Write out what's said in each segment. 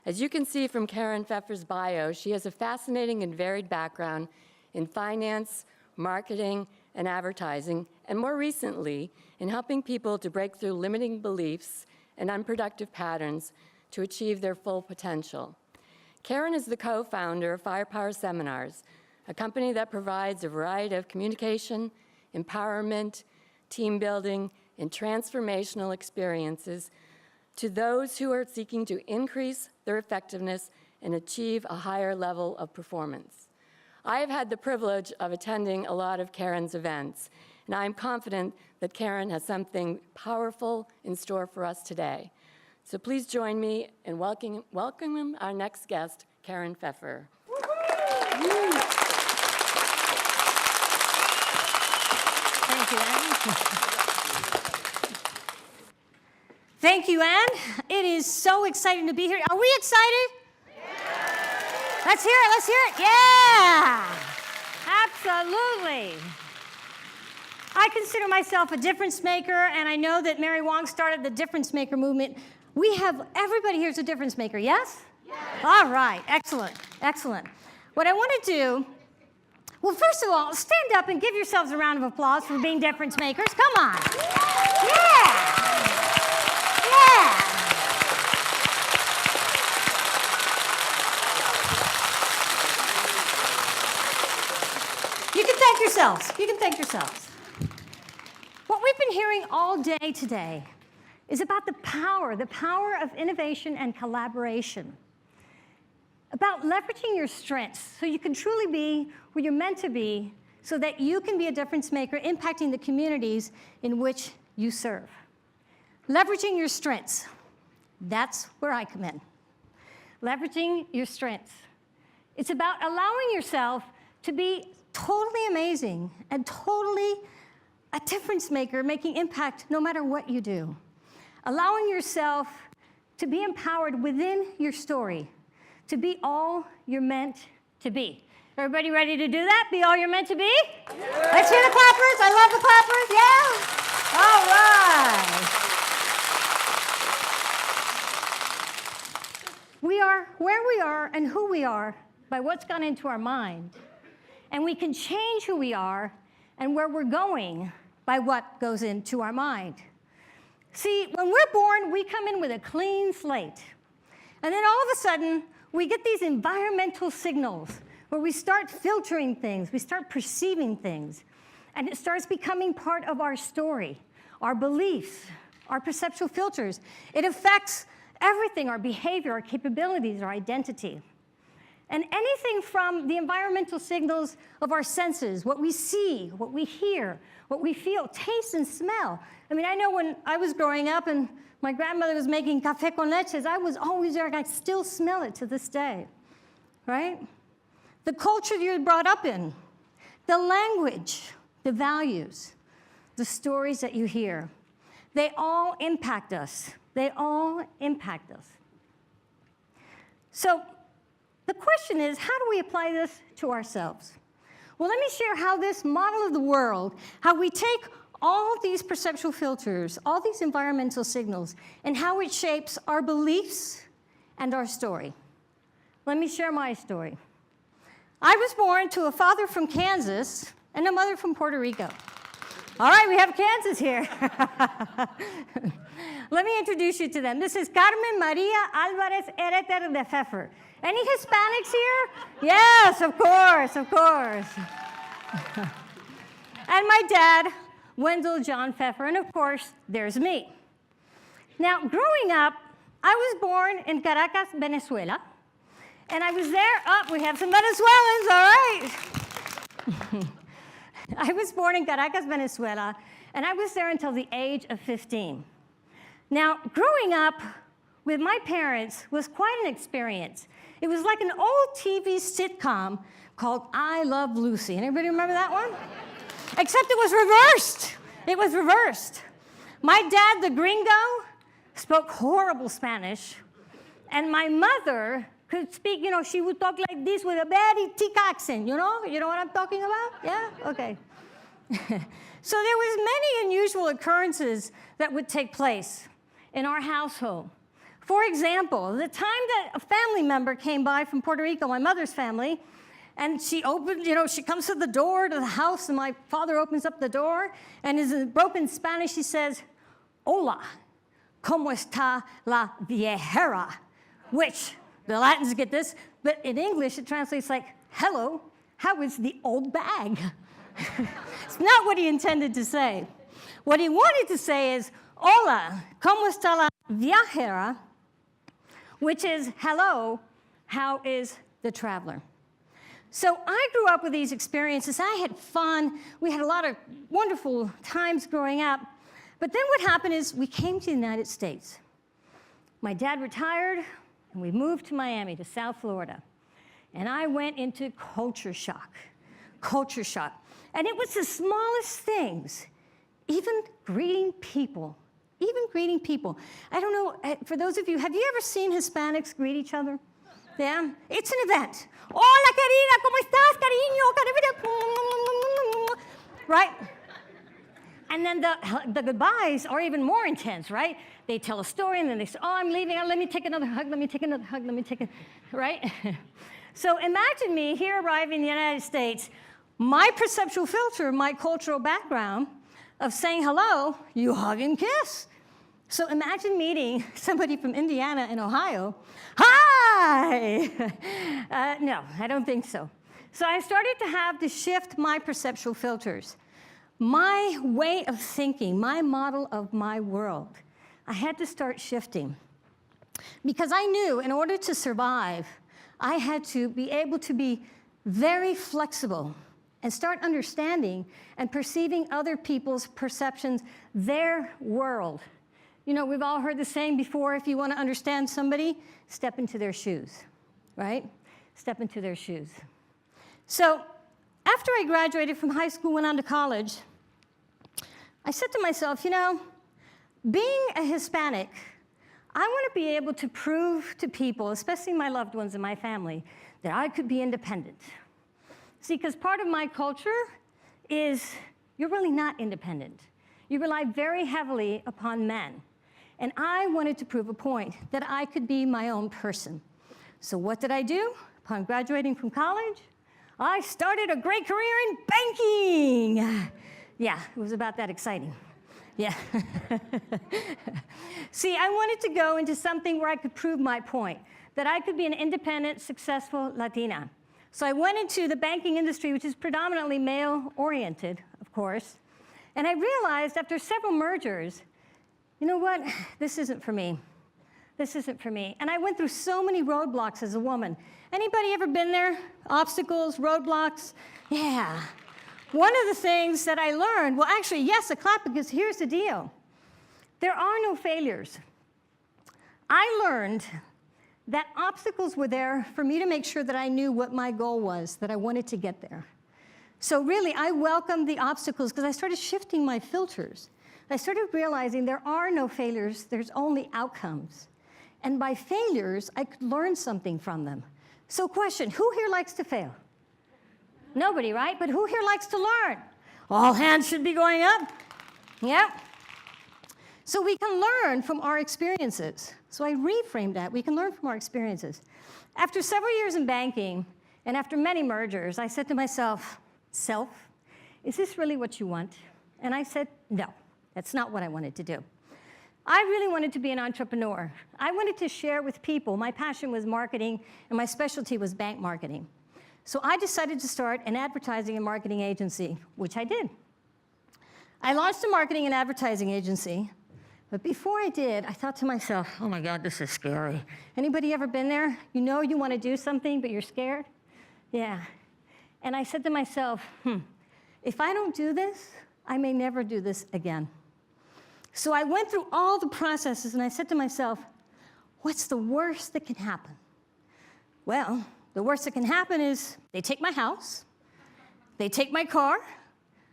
As you can see from Karen Pfeffer's bio, she has a fascinating and varied background in finance, marketing, and advertising, and more recently, in helping people to break through limiting beliefs and unproductive patterns to achieve their full potential. Karen is the co-founder of Firepower Seminars, a company that provides a variety of communication, empowerment, team building, and transformational experiences to those who are seeking to increase their effectiveness and achieve a higher level of performance. I have had the privilege of attending a lot of Karen's events, and I am confident that Karen has something powerful in store for us today. So please join me in welcoming our next guest, Karen Pfeffer. Thank you, Anne. Thank you, Anne. It is so exciting to be here. Are we excited? Yeah. Let's hear it, let's hear it. Yeah, absolutely. I consider myself a difference maker, and I know that Mary Wong started the difference maker movement. Everybody here is a difference maker, yes? Yes. All right, excellent, excellent. What I want to do, well, first of all, stand up and give yourselves a round of applause for being difference makers. Come on. Yeah. Yeah. You can thank yourselves. You can thank yourselves. What we've been hearing all day today is about the power of innovation and collaboration, about leveraging your strengths so you can truly be where you're meant to be so that you can be a difference maker impacting the communities in which you serve. Leveraging your strengths, that's where I come in. Leveraging your strengths. It's about allowing yourself to be totally amazing and totally a difference maker, making impact no matter what you do. Allowing yourself to be empowered within your story, to be all you're meant to be. Everybody ready to do that? Be all you're meant to be? Yeah. Let's hear the clappers. I love the clappers. Yeah? All right. We are where we are and who we are by what's gone into our mind. And we can change who we are and where we're going by what goes into our mind. See, when we're born, we come in with a clean slate. And then all of a sudden, we get these environmental signals where we start filtering things, we start perceiving things, and it starts becoming part of our story, our beliefs, our perceptual filters. It affects everything, our behavior, our capabilities, our identity. And anything from the environmental signals of our senses, what we see, what we hear, what we feel, taste and smell. I mean, I know when I was growing up and my grandmother was making café con leches, I was always there, and I still smell it to this day, right? The culture you're brought up in, the language, the values, the stories that you hear, they all impact us. They all impact us. So the question is, how do we apply this to ourselves? Well, let me share how this model of the world, how we take all these perceptual filters, all these environmental signals, and how it shapes our beliefs and our story. Let me share my story. I was born to a father from Kansas and a mother from Puerto Rico. All right, we have Kansas here. Let me introduce you to them. This is Carmen Maria Alvarez Ereter de Pfeffer. Any Hispanics here? Yes, of course, of course. And my dad, Wendell John Pfeffer, and of course, there's me. Now, growing up, I was born in Caracas, Venezuela, and I was there, we have some Venezuelans, all right. I was born in Caracas, Venezuela, and I was there until the age of 15. Now, growing up with my parents was quite an experience. It was like an old TV sitcom called I Love Lucy. Anybody remember that one? Except it was reversed. It was reversed. My dad, the gringo, spoke horrible Spanish, and my mother could speak, she would talk like this with a very thick accent, You know what I'm talking about? Yeah? Okay. So there was many unusual occurrences that would take place in our household. For example, the time that a family member came by from Puerto Rico, my mother's family, and she opened, she comes to the door to the house, and my father opens up the door, and in broken Spanish, she says, "Hola, ¿cómo está la viejera?" Which, the Latins get this, but in English, it translates like, "Hello, how is the old bag?" It's not what he intended to say. What he wanted to say is, "Hola, ¿cómo está la viajera?" which is, "Hello, how is the traveler?" So I grew up with these experiences. I had fun. We had a lot of wonderful times growing up. But then what happened is we came to the United States. My dad retired, and we moved to Miami, to South Florida. And I went into culture shock. Culture shock. And it was the smallest things, even greeting people. Even greeting people. I don't know, for those of you, have you ever seen Hispanics greet each other? Yeah? It's an event. Hola, querida, ¿cómo estás, cariño? Right? And then the goodbyes are even more intense, right? They tell a story, and then they say, "Oh, I'm leaving. Let me take another hug. Let me take another hug. Let me take it," right? So imagine me here arriving in the United States, my perceptual filter, my cultural background of saying hello, you hug and kiss. So imagine meeting somebody from Indiana and Ohio. Hi! No, I don't think so. So I started to have to shift my perceptual filters, my way of thinking, my model of my world. I had to start shifting because I knew in order to survive, I had to be able to be very flexible and start understanding and perceiving other people's perceptions, their world. We've all heard the saying before, if you want to understand somebody, step into their shoes, right? Step into their shoes. So after I graduated from high school, went on to college, I said to myself, being a Hispanic, I want to be able to prove to people, especially my loved ones and my family, that I could be independent. See, because part of my culture is you're really not independent. You rely very heavily upon men. And I wanted to prove a point that I could be my own person. So what did I do? Upon graduating from college, I started a great career in banking. Yeah, it was about that exciting. Yeah. See, I wanted to go into something where I could prove my point, that I could be an independent, successful Latina. So I went into the banking industry, which is predominantly male-oriented, of course. And I realized after several mergers, you know what? This isn't for me. This isn't for me. And I went through so many roadblocks as a woman. Anybody ever been there? Obstacles, roadblocks? Yeah. One of the things that I learned, well, actually, yes, a clap, because here's the deal. There are no failures. I learned that obstacles were there for me to make sure that I knew what my goal was, that I wanted to get there. So really, I welcomed the obstacles because I started shifting my filters. I started realizing there are no failures, there's only outcomes. And by failures, I could learn something from them. So question, who here likes to fail? Nobody, right? But who here likes to learn? All hands should be going up. Yeah. So we can learn from our experiences. So I reframed that. We can learn from our experiences. After several years in banking, and after many mergers, I said to myself, "Self, is this really what you want?" And I said, no, that's not what I wanted to do. I really wanted to be an entrepreneur. I wanted to share with people. My passion was marketing, and my specialty was bank marketing. So I decided to start an advertising and marketing agency, which I did. I launched a marketing and advertising agency, but before I did, I thought to myself, oh my God, this is scary. Anybody ever been there? You know you want to do something, but you're scared? Yeah. And I said to myself, if I don't do this, I may never do this again. So I went through all the processes, and I said to myself, what's the worst that can happen? Well, the worst that can happen is they take my house, they take my car,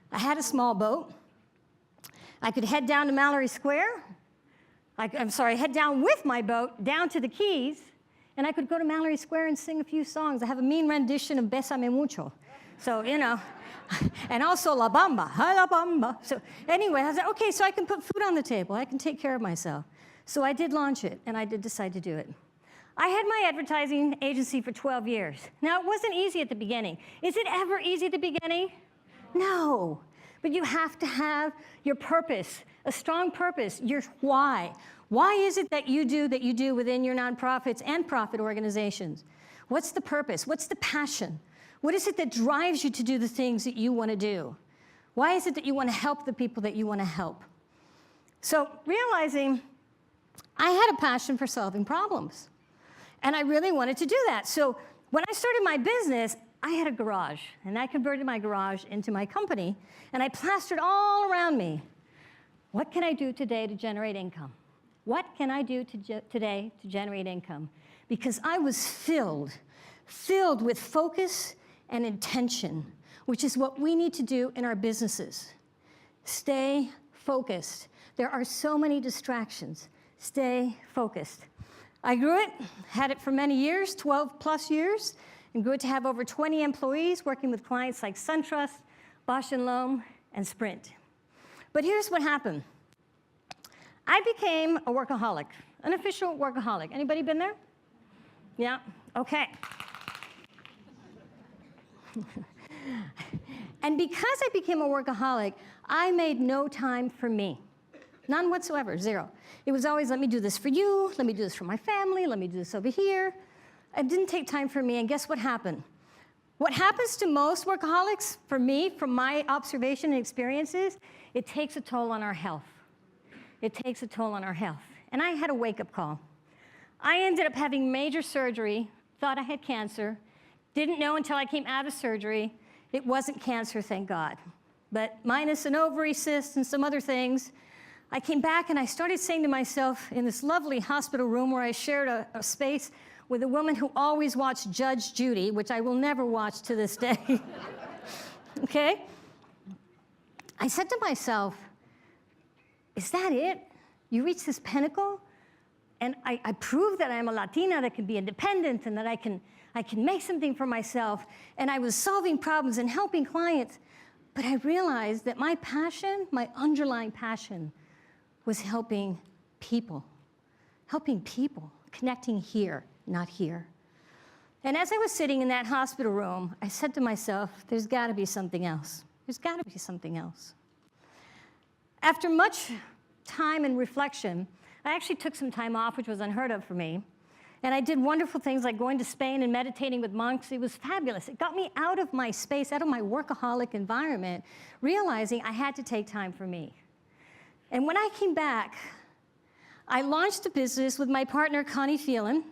I had a small boat, I could head down to Mallory Square, head down with my boat down to the Keys, and I could go to Mallory Square and sing a few songs. I have a mean rendition of Bésame Mucho. So, and also La Bamba, La Bamba. So anyway, I was like, okay, so I can put food on the table. I can take care of myself. So I did launch it, and I did decide to do it. I had my advertising agency for 12 years. Now, it wasn't easy at the beginning. Is it ever easy at the beginning? No. But you have to have your purpose, a strong purpose, your why. Why is it that you do within your nonprofits and profit organizations? What's the purpose? What's the passion? What is it that drives you to do the things that you want to do? Why is it that you want to help the people that you want to help? So realizing I had a passion for solving problems, and I really wanted to do that. So when I started my business, I had a garage, and I converted my garage into my company, and I plastered all around me, what can I do today to generate income? What can I do today to generate income? Because I was filled with focus and intention, which is what we need to do in our businesses. Stay focused. There are so many distractions. Stay focused. I grew it, had it for many years, 12 plus years, and grew it to have over 20 employees working with clients like SunTrust, Bosch & Lomb, and Sprint. But here's what happened. I became a workaholic, an official workaholic. Anybody been there? Yeah? Okay. And because I became a workaholic, I made no time for me. None whatsoever, zero. It was always, let me do this for you, let me do this for my family, let me do this over here. It didn't take time for me, and guess what happened? What happens to most workaholics, for me, from my observation and experiences, it takes a toll on our health. It takes a toll on our health. And I had a wake-up call. I ended up having major surgery, thought I had cancer, didn't know until I came out of surgery. It wasn't cancer, thank God. But minus an ovary cyst and some other things, I came back and I started saying to myself in this lovely hospital room where I shared a space with a woman who always watched Judge Judy, which I will never watch to this day. Okay? I said to myself, is that it? You reach this pinnacle? And I proved that I'm a Latina that can be independent and that I can make something for myself. And I was solving problems and helping clients. But I realized that my passion, my underlying passion, was helping people, connecting here, not here. And as I was sitting in that hospital room, I said to myself, there's got to be something else. There's got to be something else. After much time and reflection, I actually took some time off, which was unheard of for me. And I did wonderful things like going to Spain and meditating with monks. It was fabulous. It got me out of my space, out of my workaholic environment, realizing I had to take time for me. And when I came back, I launched a business with my partner, Connie Phelan.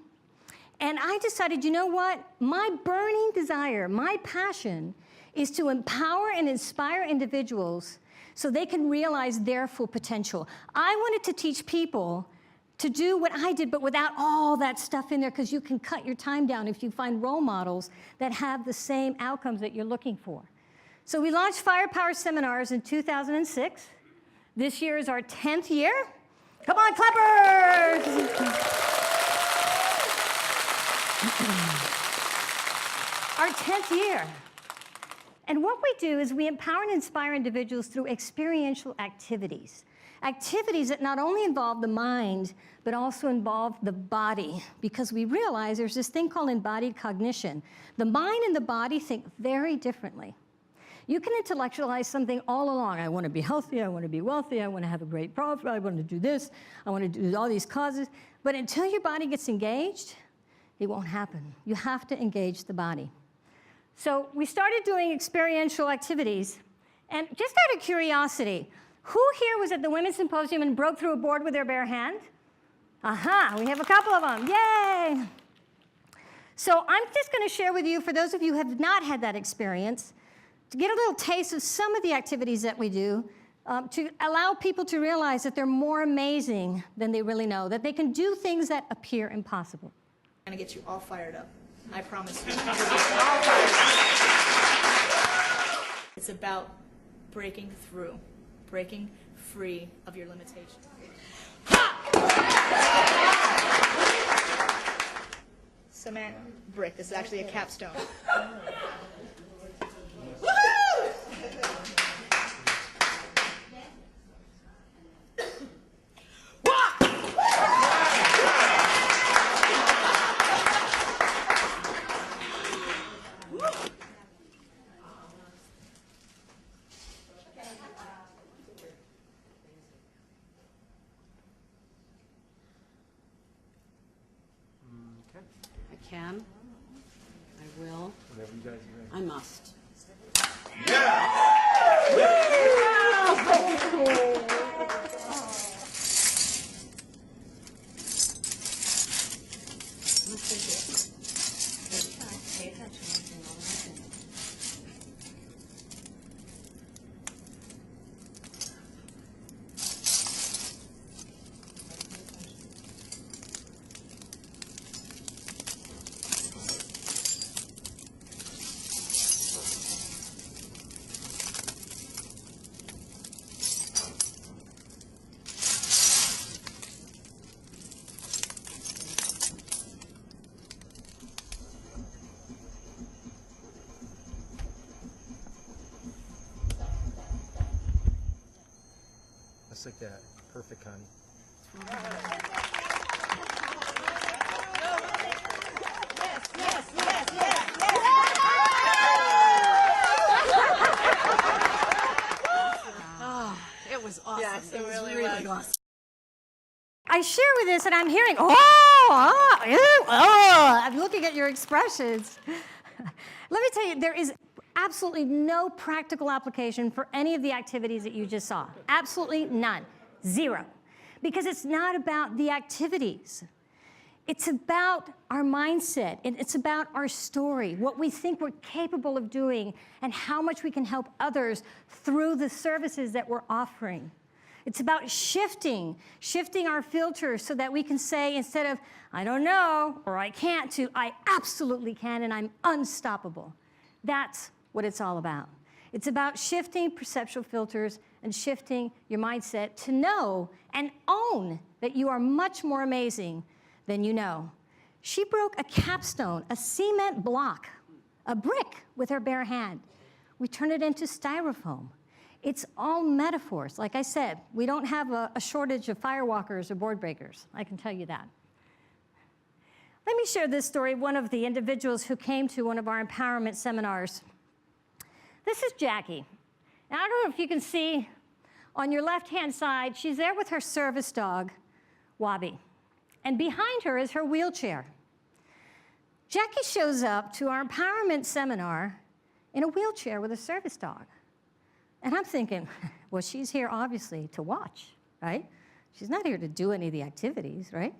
And I decided, you know what? My burning desire, my passion, is to empower and inspire individuals so they can realize their full potential. I wanted to teach people to do what I did, but without all that stuff in there, because you can cut your time down if you find role models that have the same outcomes that you're looking for. So we launched Firepower Seminars in 2006. This year is our 10th year. Come on, clappers! Our 10th year. And what we do is we empower and inspire individuals through experiential activities. Activities that not only involve the mind, but also involve the body, because we realize there's this thing called embodied cognition. The mind and the body think very differently. You can intellectualize something all along. I want to be healthy, I want to be wealthy, I want to have a great profit, I want to do this, I want to do all these causes. But until your body gets engaged, it won't happen. You have to engage the body. So we started doing experiential activities. And just out of curiosity, who here was at the Women's Symposium and broke through a board with their bare hand? Aha, we have a couple of them. Yay! So I'm just going to share with you, for those of you who have not had that experience, to get a little taste of some of the activities that we do, to allow people to realize that they're more amazing than they really know, that they can do things that appear impossible. I'm going to get you all fired up. I promise you. All fired up. It's about breaking through, breaking free of your limitations. Cement brick. This is actually a capstone. I can. I will. Whatever you guys are I must. Just like that. Perfect, honey. It was awesome. Yes, it was really was. awesome. I share with this and I'm hearing, I'm looking at your expressions. Let me tell you, there is absolutely no practical application for any of the activities that you just saw. Absolutely none. Zero. Because it's not about the activities. It's about our mindset, and it's about our story, what we think we're capable of doing, and how much we can help others through the services that we're offering. It's about shifting our filters so that we can say, instead of, I don't know, or I can't, to, I absolutely can, and I'm unstoppable. That's what it's all about. It's about shifting perceptual filters and shifting your mindset to know and own that you are much more amazing than you know. She broke a capstone, a cement block, a brick with her bare hand. We turned it into styrofoam. It's all metaphors. Like I said, we don't have a shortage of firewalkers or board breakers. I can tell you that. Let me share this story of one of the individuals who came to one of our empowerment seminars. This is Jackie. Now, I don't know if you can see on your left-hand side, she's there with her service dog, Wabi. And behind her is her wheelchair. Jackie shows up to our empowerment seminar in a wheelchair with a service dog. And I'm thinking, well, she's here obviously to watch, right? She's not here to do any of the activities, right?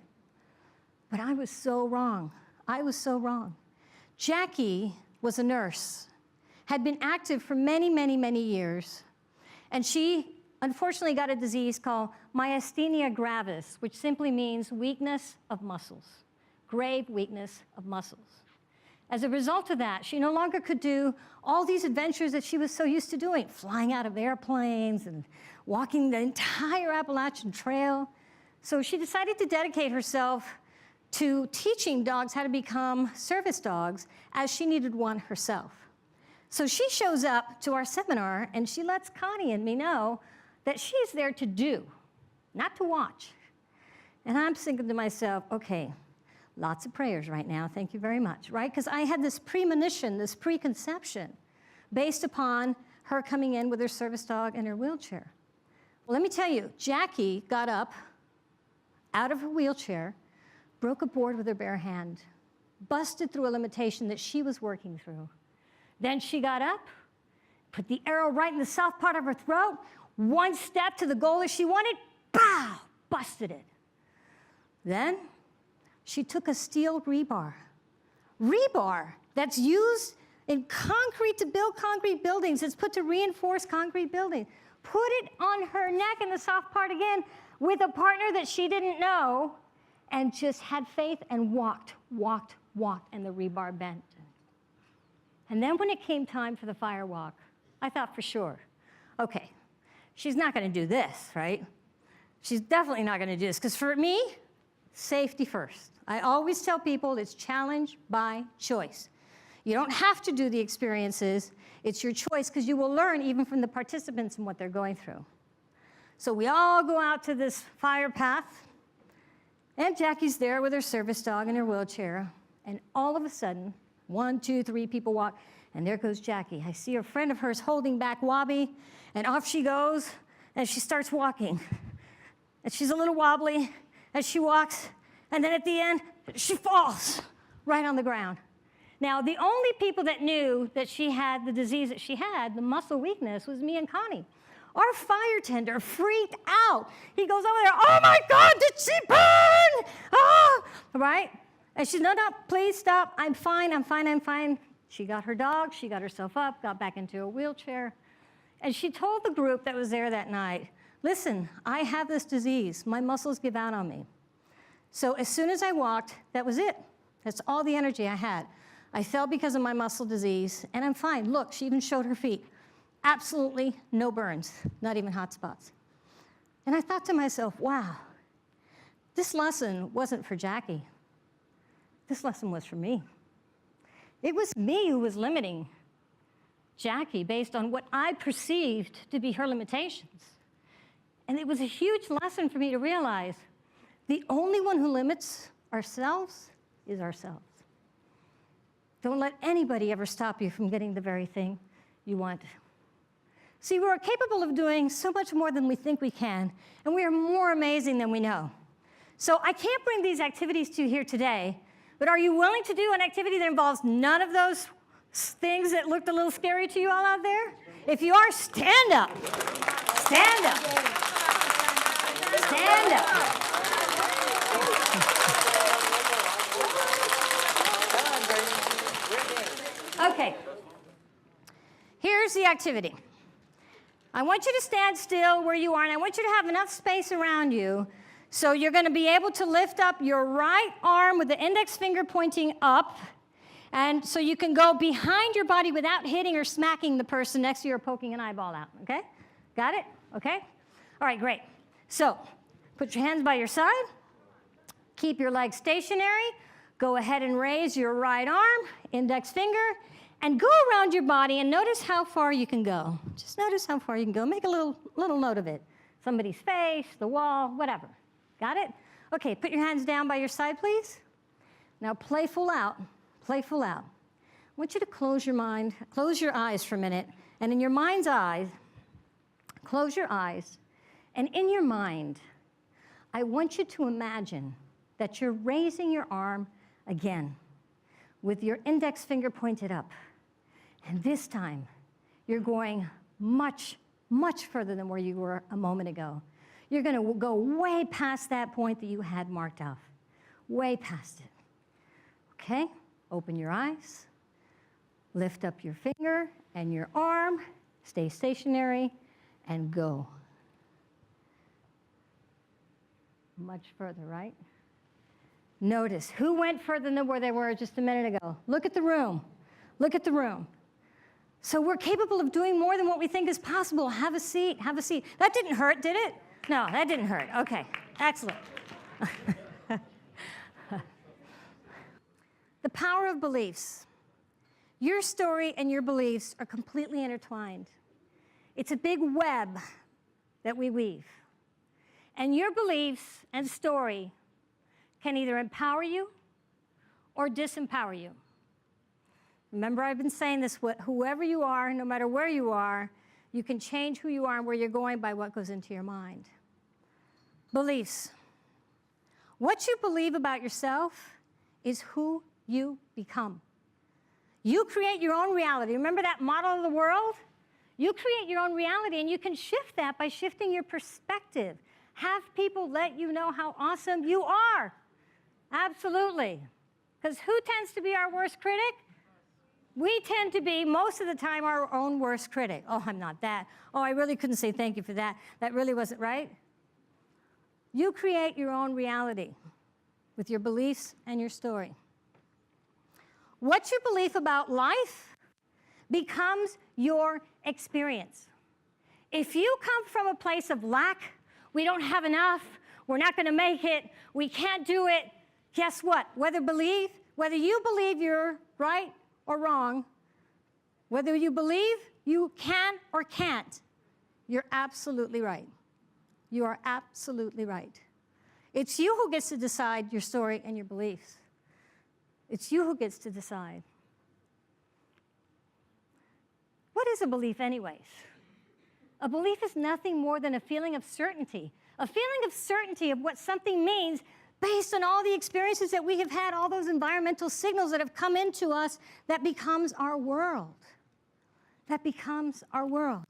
But I was so wrong. I was so wrong. Jackie was a nurse, had been active for many, many, many years, and she unfortunately got a disease called myasthenia gravis, which simply means weakness of muscles, grave weakness of muscles. As a result of that, she no longer could do all these adventures that she was so used to doing, flying out of airplanes and walking the entire Appalachian Trail. So she decided to dedicate herself to teaching dogs how to become service dogs, as she needed one herself. So she shows up to our seminar, and she lets Connie and me know that she is there to do, not to watch. And I'm thinking to myself, okay, lots of prayers right now, thank you very much, right? Because I had this premonition, this preconception, based upon her coming in with her service dog and her wheelchair. Well, let me tell you, Jackie got up out of her wheelchair, broke a board with her bare hand, busted through a limitation that she was working through. Then she got up, put the arrow right in the soft part of her throat, one step to the goal that she wanted, pow, busted it. Then she took a steel rebar that's used in concrete to build concrete buildings. It's put to reinforce concrete buildings. Put it on her neck in the soft part again with a partner that she didn't know, and just had faith and walked, and the rebar bent. And then when it came time for the fire walk, I thought for sure, okay, she's not going to do this, right? She's definitely not going to do this, because for me, safety first. I always tell people it's challenge by choice. You don't have to do the experiences. It's your choice, because you will learn even from the participants and what they're going through. So we all go out to this fire path, and Jackie's there with her service dog in her wheelchair, and all of a sudden, 1, 2, 3 people walk, and there goes Jackie. I see a friend of hers holding back Wabi, and off she goes, and she starts walking. And she's a little wobbly as she walks, and then at the end, she falls right on the ground. Now, the only people that knew that she had the disease that she had, the muscle weakness, was me and Connie. Our fire tender freaked out. He goes over there, oh my God, did she burn? Ah! Right? And she's, no, please stop. I'm fine, I'm fine, I'm fine. She got her dog, she got herself up, got back into a wheelchair. And she told the group that was there that night, listen, I have this disease. My muscles give out on me. So as soon as I walked, that was it. That's all the energy I had. I fell because of my muscle disease, and I'm fine. Look, she even showed her feet. Absolutely no burns, not even hot spots. And I thought to myself, wow, this lesson wasn't for Jackie. This lesson was for me. It was me who was limiting Jackie based on what I perceived to be her limitations. And it was a huge lesson for me to realize the only one who limits ourselves is ourselves. Don't let anybody ever stop you from getting the very thing you want. See, we're capable of doing so much more than we think we can, and we are more amazing than we know. So I can't bring these activities to you here today, but are you willing to do an activity that involves none of those things that looked a little scary to you all out there? If you are, stand up. Stand up. Stand up. Okay. Here's the activity. I want you to stand still where you are, and I want you to have enough space around you so you're going to be able to lift up your right arm with the index finger pointing up, and so you can go behind your body without hitting or smacking the person next to you or poking an eyeball out, okay? Got it? Okay? All right, great. So put your hands by your side. Keep your legs stationary. Go ahead and raise your right arm, index finger, and go around your body and notice how far you can go. Just notice how far you can go. Make a little note of it. Somebody's face, the wall, whatever. Got it? Okay, put your hands down by your side, please. Now playful out, playful out. I want you to close your eyes for a minute, and in your mind's eye, close your eyes, and in your mind, I want you to imagine that you're raising your arm again with your index finger pointed up. And this time, you're going much, much further than where you were a moment ago. You're going to go way past that point that you had marked off, way past it. Okay? Open your eyes. Lift up your finger and your arm. Stay stationary and go. Much further, right? Notice who went further than where they were just a minute ago. Look at the room. Look at the room. So we're capable of doing more than what we think is possible. Have a seat. Have a seat. That didn't hurt, did it? No, that didn't hurt. Okay, excellent. The power of beliefs. Your story and your beliefs are completely intertwined. It's a big web that we weave. And your beliefs and story can either empower you or disempower you. Remember, I've been saying this, whoever you are, no matter where you are, you can change who you are and where you're going by what goes into your mind. Beliefs. What you believe about yourself is who you become. You create your own reality. Remember that model of the world? You create your own reality, and you can shift that by shifting your perspective. Have people let you know how awesome you are. Absolutely. Because who tends to be our worst critic? We tend to be, most of the time, our own worst critic. Oh, I'm not that. Oh, I really couldn't say thank you for that. That really wasn't right. You create your own reality with your beliefs and your story. What you believe about life becomes your experience. If you come from a place of lack, we don't have enough, we're not going to make it, we can't do it, guess what? Whether you believe you're right or wrong, whether you believe you can or can't, you're absolutely right. You are absolutely right. It's you who gets to decide your story and your beliefs. It's you who gets to decide. What is a belief anyways? A belief is nothing more than a feeling of certainty. A feeling of certainty of what something means based on all the experiences that we have had, all those environmental signals that have come into us, that becomes our world. That becomes our world.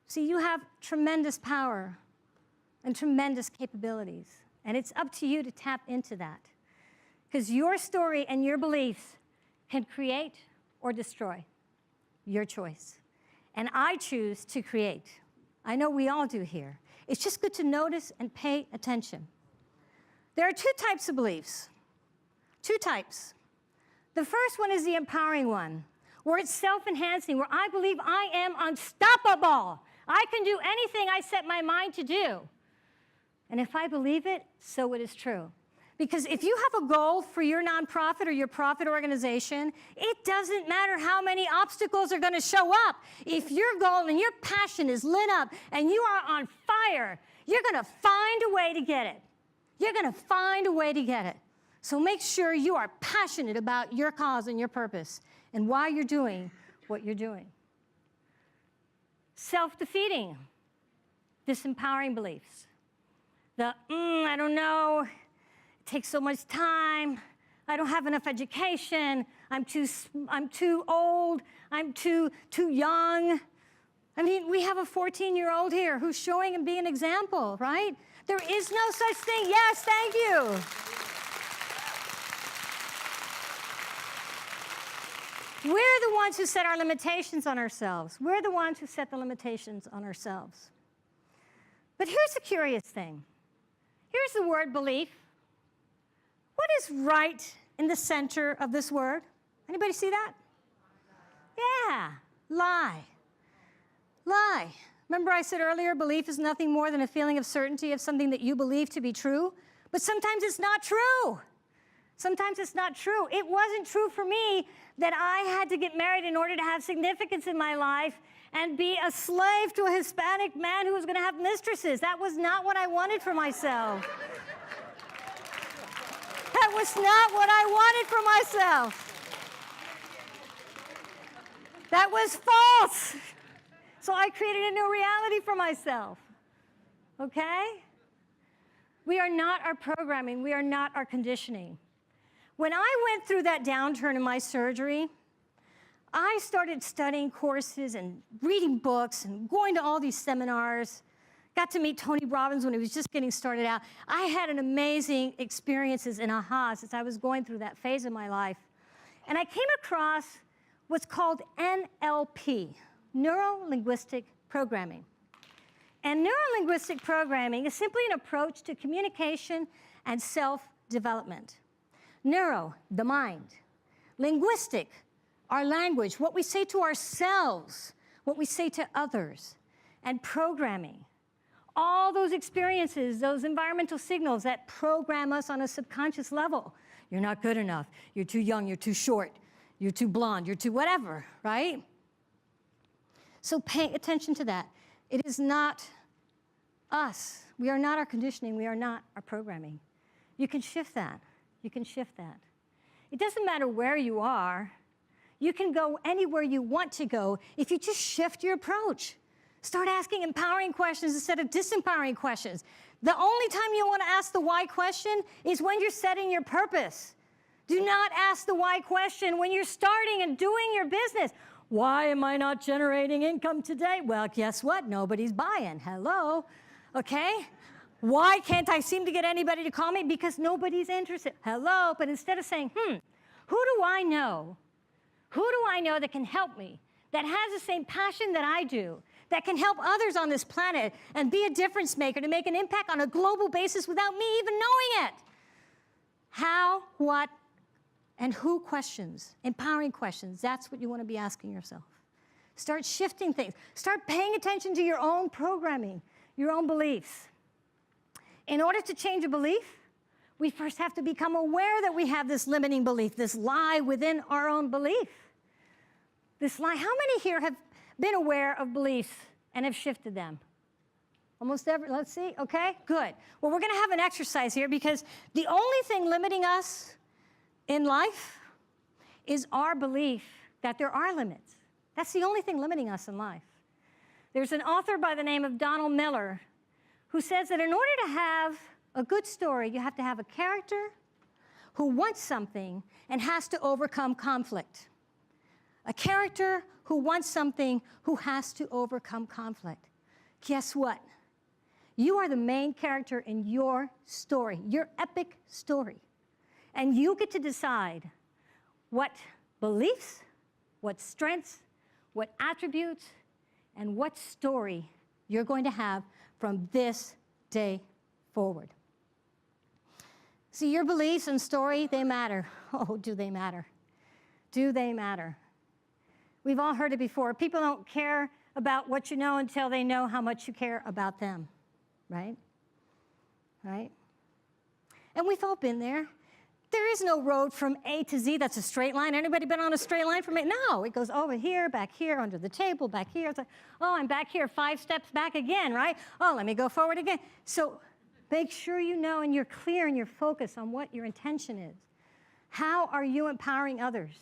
See, you have tremendous power and tremendous capabilities, and it's up to you to tap into that. Because your story and your beliefs can create or destroy. Your choice. And I choose to create. I know we all do here. It's just good to notice and pay attention. There are two types of beliefs. Two types. The first one is the empowering one, where it's self-enhancing, where I believe I am unstoppable. I can do anything I set my mind to do. And if I believe it, so it is true. Because if you have a goal for your nonprofit or your profit organization, it doesn't matter how many obstacles are going to show up. If your goal and your passion is lit up and you are on fire, you're going to find a way to get it. You're going to find a way to get it. So make sure you are passionate about your cause and your purpose and why you're doing what you're doing. Self-defeating, disempowering beliefs. I don't know. Takes so much time. I don't have enough education. I'm too old. I'm too young. I mean, we have a 14-year-old here who's showing and being an example, right? There is no such thing. Yes, thank you. We're the ones who set our limitations on ourselves. We're the ones who set the limitations on ourselves. But here's the curious thing. Here's the word belief. What is right in the center of this word? Anybody see that? Yeah, lie. Lie. Remember I said earlier, belief is nothing more than a feeling of certainty of something that you believe to be true, but sometimes it's not true. Sometimes it's not true. It wasn't true for me that I had to get married in order to have significance in my life and be a slave to a Hispanic man who was going to have mistresses. That was not what I wanted for myself. That was not what I wanted for myself. That was false. So I created a new reality for myself. Okay? We are not our programming. We are not our conditioning. When I went through that downturn in my surgery, I started studying courses and reading books and going to all these seminars. Got to meet Tony Robbins when he was just getting started out. I had an amazing experiences and ahas as I was going through that phase of my life. And I came across what's called NLP, Neuro-Linguistic Programming. And neuro-linguistic programming is simply an approach to communication and self-development. Neuro, the mind. Linguistic, our language, what we say to ourselves, what we say to others. And programming, all those experiences, those environmental signals that program us on a subconscious level. You're not good enough. You're too young. You're too short. You're too blonde. You're too whatever, right? So pay attention to that. It is not us. We are not our conditioning. We are not our programming. You can shift that. You can shift that. It doesn't matter where you are. You can go anywhere you want to go if you just shift your approach. Start asking empowering questions instead of disempowering questions. The only time you want to ask the why question is when you're setting your purpose. Do not ask the why question when you're starting and doing your business. Why am I not generating income today? Well, guess what? Nobody's buying. Hello? Okay? Why can't I seem to get anybody to call me? Because nobody's interested. Hello? But instead of saying, who do I know? Who do I know that can help me, that has the same passion that I do, that can help others on this planet and be a difference maker to make an impact on a global basis without me even knowing it? How, what, and who questions, empowering questions. That's what you want to be asking yourself. Start shifting things. Start paying attention to your own programming, your own beliefs. In order to change a belief, we first have to become aware that we have this limiting belief, this lie within our own belief. This lie. How many here have been aware of beliefs and have shifted them? Almost every, let's see, okay, good. Well, we're going to have an exercise here because the only thing limiting us in life is our belief that there are limits. That's the only thing limiting us in life. There's an author by the name of Donald Miller who says that in order to have a good story, you have to have a character who wants something and has to overcome conflict. A character who wants something who has to overcome conflict. Guess what? You are the main character in your story, your epic story. And you get to decide what beliefs, what strengths, what attributes, and what story you're going to have from this day forward. See, your beliefs and story, they matter. Oh, do they matter? Do they matter? We've all heard it before. People don't care about what you know until they know how much you care about them, right? Right? And we've all been there. There is no road from A to Z that's a straight line. Anybody been on a straight line from A? No, it goes over here, back here, under the table, back here. It's like, oh, I'm back here, 5 steps back again, right? Oh, let me go forward again. So make sure you know and you're clear and you're focused on what your intention is. How are you empowering others?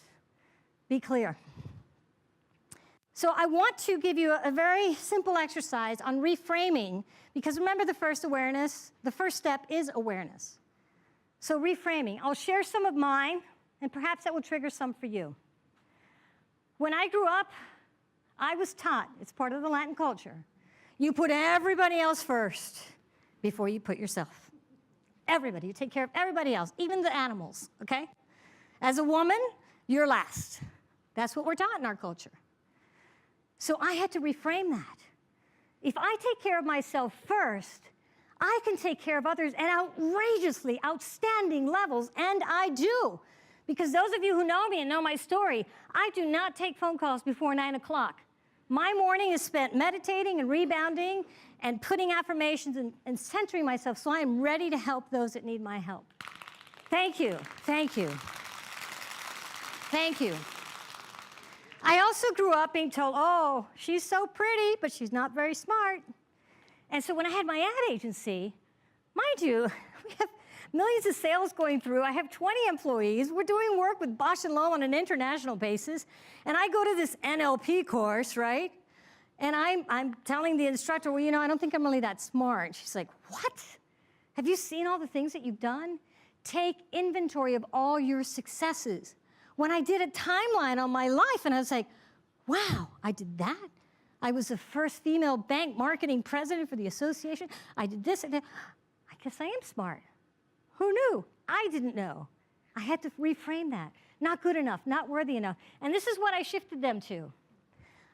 Be clear. So I want to give you a very simple exercise on reframing, because remember the first step is awareness. So reframing, I'll share some of mine, and perhaps that will trigger some for you. When I grew up, I was taught, it's part of the Latin culture, you put everybody else first before you put yourself. Everybody, you take care of everybody else, even the animals, okay? As a woman, you're last. That's what we're taught in our culture. So I had to reframe that. If I take care of myself first, I can take care of others at outrageously outstanding levels, and I do. Because those of you who know me and know my story, I do not take phone calls before 9 o'clock. My morning is spent meditating and rebounding and putting affirmations and centering myself so I am ready to help those that need my help. Thank you, thank you, thank you. I also grew up being told, oh, she's so pretty, but she's not very smart. And so when I had my ad agency, mind you, we have millions of sales going through. I have 20 employees. We're doing work with Bosch & Lowe on an international basis. And I go to this NLP course, right? And I'm telling the instructor, well, you know, I don't think I'm really that smart. She's like, what? Have you seen all the things that you've done? Take inventory of all your successes. When I did a timeline on my life, and I was like, wow, I did that? I was the first female bank marketing president for the association. I did this and that. I guess I am smart. Who knew? I didn't know. I had to reframe that. Not good enough, not worthy enough. And this is what I shifted them to.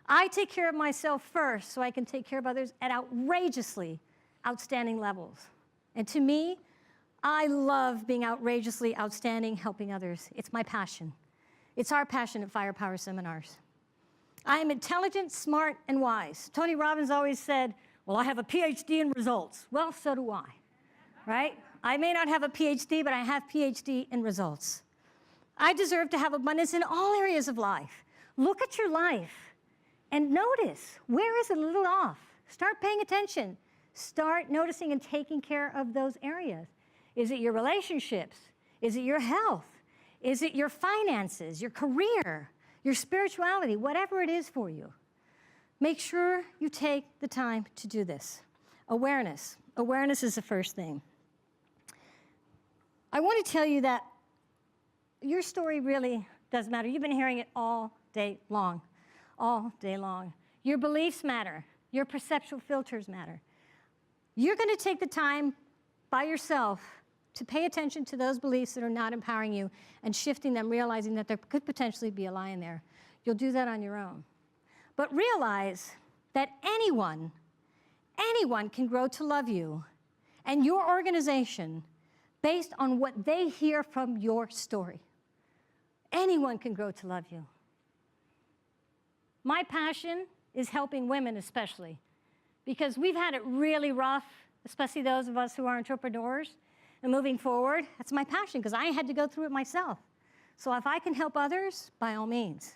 I take care of myself first so I can take care of others at outrageously outstanding levels. And to me, I love being outrageously outstanding, helping others. It's my passion. It's our passion at Firepower Seminars. I am intelligent, smart, and wise. Tony Robbins always said, well, I have a PhD in results. Well, so do I, right? I may not have a PhD, but I have PhD in results. I deserve to have abundance in all areas of life. Look at your life and notice, where is it a little off? Start paying attention. Start noticing and taking care of those areas. Is it your relationships? Is it your health? Is it your finances, your career, your spirituality, whatever it is for you? Make sure you take the time to do this. Awareness. Awareness is the first thing. I want to tell you that your story really does matter. You've been hearing it all day long. All day long. Your beliefs matter. Your perceptual filters matter. You're going to take the time by yourself to pay attention to those beliefs that are not empowering you and shifting them, realizing that there could potentially be a lie in there. You'll do that on your own. But realize that anyone can grow to love you and your organization based on what they hear from your story. Anyone can grow to love you. My passion is helping women especially, because we've had it really rough, especially those of us who are entrepreneurs. And moving forward, that's my passion, because I had to go through it myself. So if I can help others, by all means.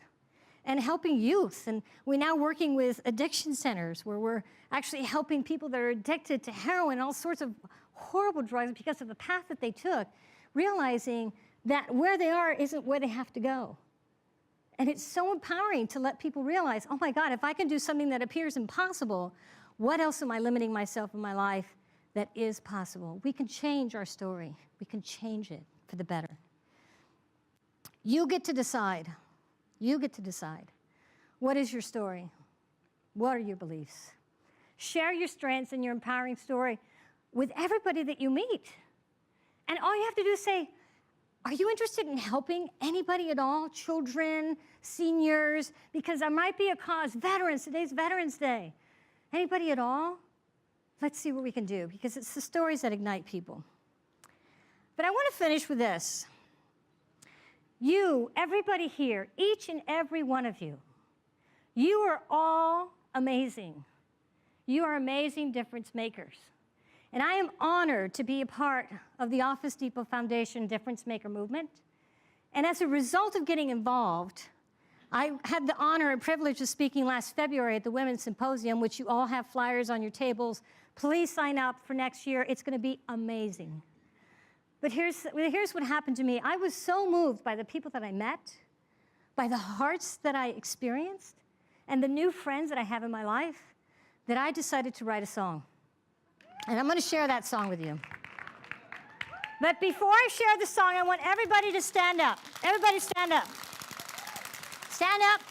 And helping youth, and we're now working with addiction centers where we're actually helping people that are addicted to heroin and all sorts of horrible drugs because of the path that they took, realizing that where they are isn't where they have to go. And it's so empowering to let people realize, oh my God, if I can do something that appears impossible, what else am I limiting myself in my life that is possible. We can change our story. We can change it for the better. You get to decide. You get to decide. What is your story? What are your beliefs? Share your strengths and your empowering story with everybody that you meet. And all you have to do is say, are you interested in helping anybody at all? Children, seniors, because there might be a cause. Veterans, today's Veterans Day. Anybody at all? Let's see what we can do, because it's the stories that ignite people. But I want to finish with this. You, everybody here, each and every one of you, you are all amazing. You are amazing difference makers. And I am honored to be a part of the Office Depot Foundation Difference Maker movement. And as a result of getting involved, I had the honor and privilege of speaking last February at the Women's Symposium, which you all have flyers on your tables. Please sign up for next year. It's going to be amazing. But here's what happened to me. I was so moved by the people that I met, by the hearts that I experienced, and the new friends that I have in my life, that I decided to write a song. And I'm going to share that song with you. But before I share the song, I want everybody to stand up. Everybody stand up. Stand up.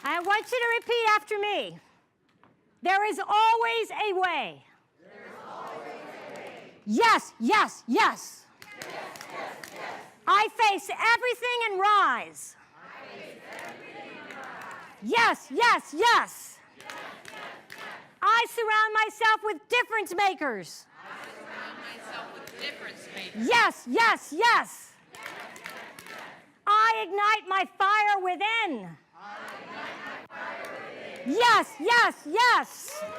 I want you to repeat after me. There is always a way. There is always a way. Yes, yes, yes. Yes, yes, yes. I face everything and rise. I face everything and rise. Yes, yes, yes. Yes, yes, yes. I surround myself with difference makers. I surround myself with difference makers. Yes, yes, yes. Yes, yes, yes. I ignite my fire within. I ignite my fire within. Yes, yes, yes. Yes, yes,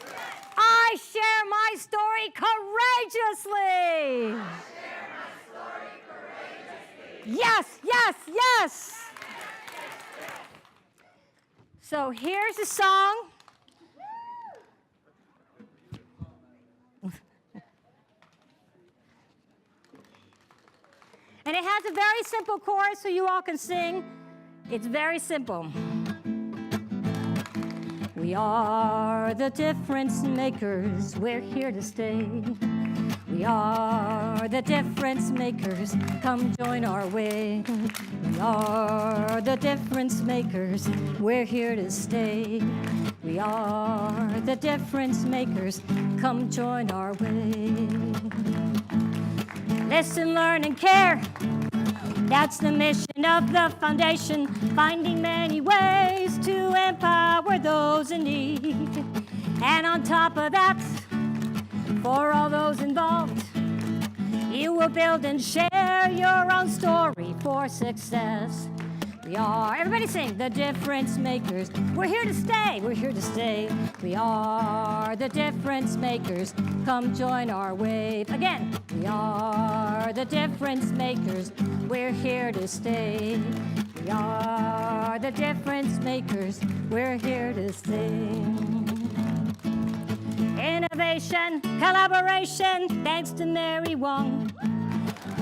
yes. I share my story courageously. I share my story courageously. Yes, yes, yes. Yes, yes, yes. So here's a song. And it has a very simple chorus so you all can sing. It's very simple. We are the difference makers. We're here to stay. We are the difference makers. Come join our way. We are the difference makers. We're here to stay. We are the difference makers. Come join our way. Listen, learn, and care. That's the mission of the foundation, finding many ways to empower those in need. And on top of that, for all those involved, you will build and share your own story for success. We are, everybody sing, the difference makers. We're here to stay, we're here to stay. We are the difference makers. Come join our wave. Again, we are the difference makers. We're here to stay. We are the difference makers. We're here to stay. Innovation, collaboration, thanks to Mary Wong.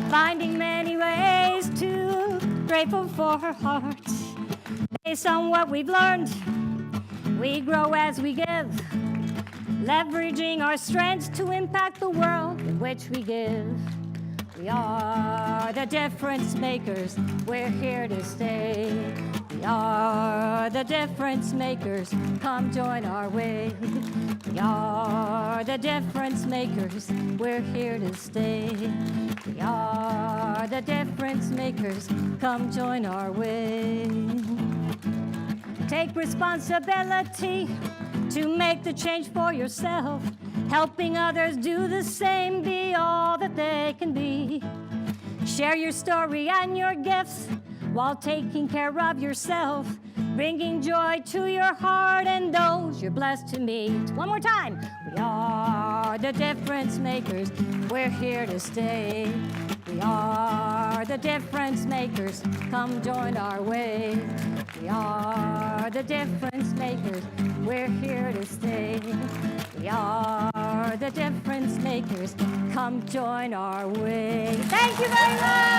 Finding many ways to grateful for her heart. Based on what we've learned, we grow as we give, leveraging our strengths to impact the world in which we give. We are the difference makers. We're here to stay. We are the difference makers. Come join our way. We are the difference makers. We're here to stay. We are the difference makers. Come join our way. Take responsibility to make the change for yourself. Helping others do the same, be all that they can be. Share your story and your gifts while taking care of yourself, bringing joy to your heart and those you're blessed to meet. One more time. We are the difference makers. We're here to stay. We are the difference makers. Come join our way. We are the difference makers. We're here to stay. We are the difference makers. Come join our way. Thank you very much.